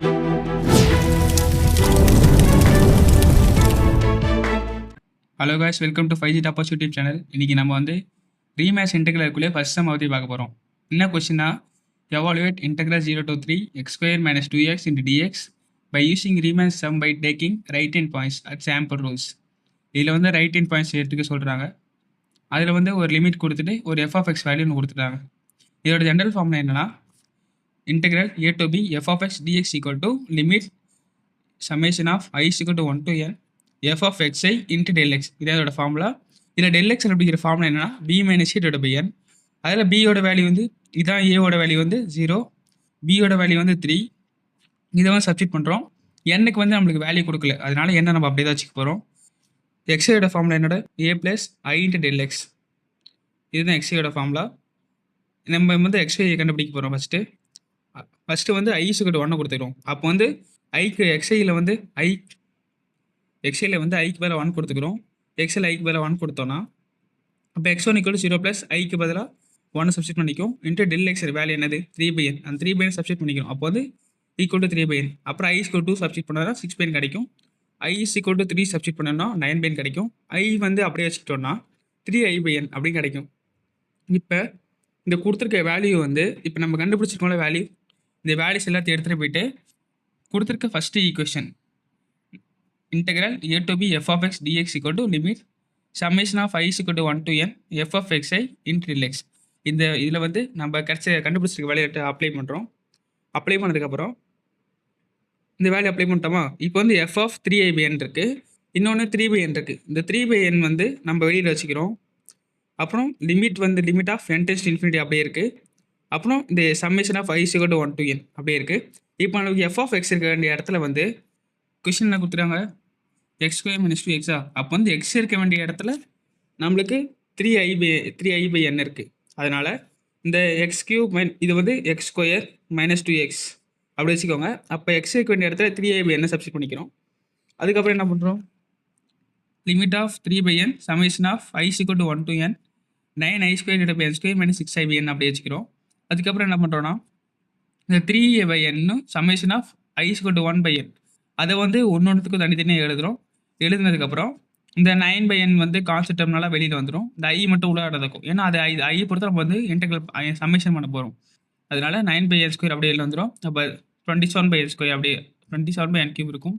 Hello guys, welcome to 5G toppers YouTube channel. இன்றைக்கி நம்ம வந்து ரீமேட்ச் இன்டெக்ரலுக்குள்ளே ஃபர்ஸ்ட் சம் பற்றி பார்க்க போகிறோம். என்ன கொஸ்டின்னா, evaluate integral 0 to 3 x square minus 2x into dx by using Riemann sum by taking right hand points at sample rules. இதில் வந்து right hand points எடுத்துக்க சொல்கிறாங்க. அதில் வந்து ஒரு லிமிட் கொடுத்துட்டு ஒரு f of x வேல்யூன்னு கொடுத்துட்டாங்க. இதோட ஜென்ரல் ஃபார்முலா என்னென்னா, integral a to b f of x dx equal to limit summation of I is equal to 1 to n f of xi into del x. இதோட formula. இதில் del x அப்படிங்கிற formula என்னன்னா b minus a divided by n. அதில் b யோட value வந்து இதான், a ஓட value வந்து 0, b யோட வேல்யூ வந்து 3. இதை வந்து சப்ஸ்டிட் பண்ணுறோம். n-க்கு வந்து நம்மளுக்கு வேல்யூ கொடுக்கல, அதனால என்ன நம்ம அப்படியே தான் வச்சுக்க போகிறோம். xயோட ஃபார்முலா என்னோட a plus i into del x. இதுதான் xயோட ஃபார்முலா. நம்ம வந்து xy கண்டுபிடிக்க போகிறோம். ஃபஸ்ட்டு வந்து i is equal to 1 கொடுத்துக்கிறோம். அப்போ வந்து ஐக்கு xiயில் வந்து xiயில் வந்து ஐக்கு பதிலாக 1 கொடுத்துக்கிறோம். xl ஐக்கு பதிலாக 1 கொடுத்தோன்னா அப்போ x1 = 0 ப்ளஸ் ஐக்கு பதிலாக 1 சப்ஸ்டிட் பண்ணிக்கும் இன்ட்டு del x வேல்யூ என்னது 3/n. அந்த 3/n சப்ஸ்டிட் பண்ணிக்கிறோம். அப்போ வந்து ஈக்குவல் டு 3/n. அப்புறம் i = 2 சப்ஸ்டிட் பண்ணால் 6/n கிடைக்கும். i = 3 சப்ஸ்டிட் பண்ணோம்னா 9/n கிடைக்கும். i வந்து அப்படியே வச்சுக்கிட்டோன்னா 3i/n அப்படின்னு கிடைக்கும். இப்போ இந்த கொடுத்துருக்க வேல்யூ வந்து இப்போ நம்ம கண்டுபிடிச்சிருக்கோம்ல வேல்யூ, இந்த வேல்யூஸ் எல்லாத்தையும் எடுத்துகிட்டு போயிட்டு கொடுத்துருக்க first equation integral a to b f of x dx equal to limit summation of I is equal to 1 to n f of xi into del x. இந்த இதில் வந்து நம்ம கண்டுபிடிச்சிருக்க வேல்யூ அப்ளை பண்ணுறோம். அப்ளை பண்ணதுக்கப்புறம் இந்த வேல்யூ அப்ளை பண்ணிட்டோமா, இப்போ வந்து f of 3i/n இருக்குது, இன்னொன்று 3/n இருக்குது. இந்த 3/n வந்து நம்ம வெளியில் வச்சுக்கிறோம். அப்புறம் லிமிட் வந்து limit of n tends to infinity அப்படியே இருக்குது. அப்புறம் இந்த summation of I is equal to 1 to n அப்படியே இருக்குது. இப்போ நமக்கு f of x இருக்க வேண்டிய இடத்துல வந்து கொஷின் என்ன கொடுத்துட்டாங்க, x square minus 2x. அப்போ வந்து x இருக்க வேண்டிய இடத்துல நம்மளுக்கு 3i/n இருக்குது. அதனால் இந்த x cube இது வந்து x square minus 2x அப்படி வச்சுக்கோங்க. அப்போ x இருக்க வேண்டிய இடத்துல 3i/n சப்ஸ்டிட் பண்ணிக்கிறோம். அதுக்கப்புறம் என்ன பண்ணுறோம், limit of 3/n summation of I is equal to 1 to n 9i square divided by n square minus 6i/n அப்படி வச்சுக்கிறோம். அதுக்கப்புறம் என்ன பண்ணுறோன்னா, இந்த 3i/n summation of I is equal to 1/n அதை வந்து ஒன்றுத்துக்கும் தனித்தனியாக எழுதுகிறோம். எழுதுனதுக்கப்புறம் இந்த 9/n வந்து கான்ஸ்டன்ட் டேர்ம்னால வெளியில் வந்துடும். இந்த ஐ மட்டும் உள்ள நடக்கும். ஏன்னா அது ஐ பொறுத்த நம்ம வந்து இன்டெக்ரல் சம்மேஷன் பண்ண போகிறோம். அதனால 9/n² அப்படியே வெளியில் வந்துடும். அப்போ 27/n² அப்படியே 27/n³ இருக்கும்.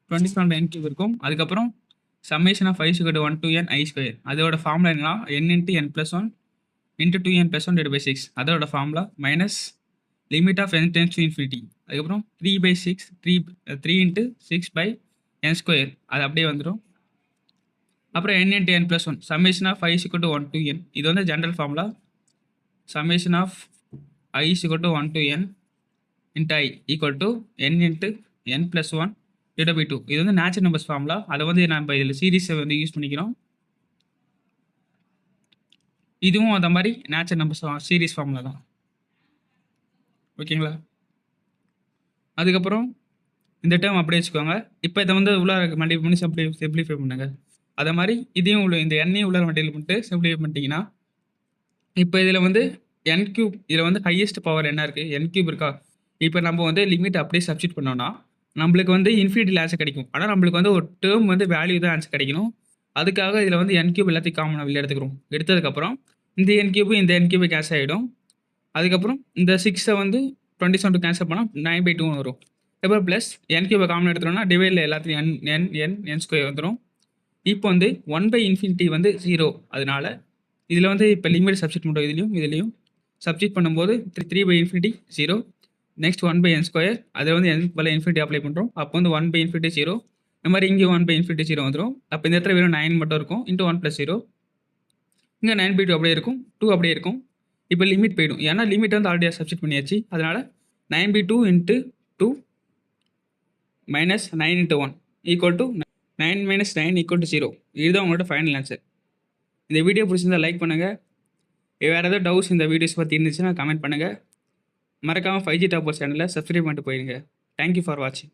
27/n³ இருக்கும். அதுக்கப்புறம் summation of I is equal to 1 to n i². அதோட ஃபார்முலா என்னன்னா n into n plus 1 into 2n plus 1 divided by 6. அதோட formula minus limit of n tends to infinity. அதுக்கப்புறம் 3/6 3 into 6/n². அது அப்படியே வந்துடும். அப்புறம் n into n plus 1 summation of I is equal to 1 to n. இது வந்து general formula. Summation of I is equal to 1 to n into I equal to n into n plus 1 divided by 2. இது வந்து natural numbers formula. அதை வந்து நம்ம இதில் சீரீஸை வந்து யூஸ் பண்ணிக்கிறோம். இதுவும் அந்த மாதிரி நேச்சுரல் நம்பர்ஸ் சீரீஸ் ஃபார்முலா தான். ஓகேங்களா? அதுக்கப்புறம் இந்த டேர்ம் அப்படியே வச்சுக்கோங்க. இப்போ இதை வந்து உள்ளார மல்டிப்ளை பண்ணி சிம்பிளிஃபை பண்ணுங்க. அதே மாதிரி இதையும் உள்ள இந்த எண்ணையும் உள்ளார மல்டிப்ளை பண்ணிட்டு சிம்பிளிஃபை பண்ணிட்டீங்கன்னா, இப்போ இதில் வந்து n³ இதில் வந்து ஹையஸ்ட் பவர் என்ன இருக்குது, n³ இருக்கா. இப்போ நம்ம வந்து லிமிட் அப்படியே சப்ஸ்டிட் பண்ணோன்னா நம்மளுக்கு வந்து இன்ஃபினிட்டியில் ஆன்சர் கிடைக்கும். ஆனால் நம்மளுக்கு வந்து ஒரு டேர்ம் வந்து வேல்யூ தான் ஆன்சர் கிடைக்கணும். அதுக்காக இதில் வந்து n³ எல்லாத்தையும் காமனாக வெளியே எடுத்துக்கிறோம். எடுத்ததுக்கப்புறம் இந்த n³ இந்த n³ கேன்சல் ஆகிடும். அதுக்கப்புறம் இந்த 6 வந்து 27 கேன்சல் பண்ணால் 9/2 வரும். இப்போ ப்ளஸ் n³ காமன் எடுத்துட்டோம்னா டிவைடில் எல்லாத்தையும் n² வந்துடும். இப்போ வந்து 1/∞ வந்து 0. அதனால இதில் வந்து இப்போ லிமிட் சப்ஸ்டிட் பண்ணுறோம். இதுலேயும் சப்ஸ்டிட் பண்ணும்போது 3/∞ 0. Next 1/n². அதை வந்து n/∞ அப்ளை பண்ணுறோம். அப்போ வந்து 1/∞ 0. இந்த மாதிரி இங்கே 1/∞ 0 வந்துடும். அப்போ இந்த இடத்துல வெறும் 9 மட்டும் இருக்கும். இன்ட்டு 1 + 0. இங்கே 9/2 அப்படியே இருக்கும். 2 அப்படியே இருக்கும். இப்போ லிமிட் போயிடும். ஏன்னா லிமிட் வந்து ஆல்ரெடி சப்ஸ்டிட் பண்ணியாச்சு. அதனால் 9/2 × 2 - 9 × 1 = 9 - 9 = 0. இதுதான் உங்களோட ஃபைனல் ஆன்சர். இந்த வீடியோ பிடிச்சிருந்தால் லைக் பண்ணுங்கள். வேறு ஏதாவது டவுட்ஸ் இந்த வீடியோஸ் பற்றி இருந்துச்சுன்னா கமெண்ட் பண்ணுங்கள். மறக்காமல் 5G டாப்பர்ஸ் சேனலை சப்ஸ்கிரைப் பண்ணிட்டு போயிடுங்க. தேங்க்யூ ஃபார் வாட்சிங்.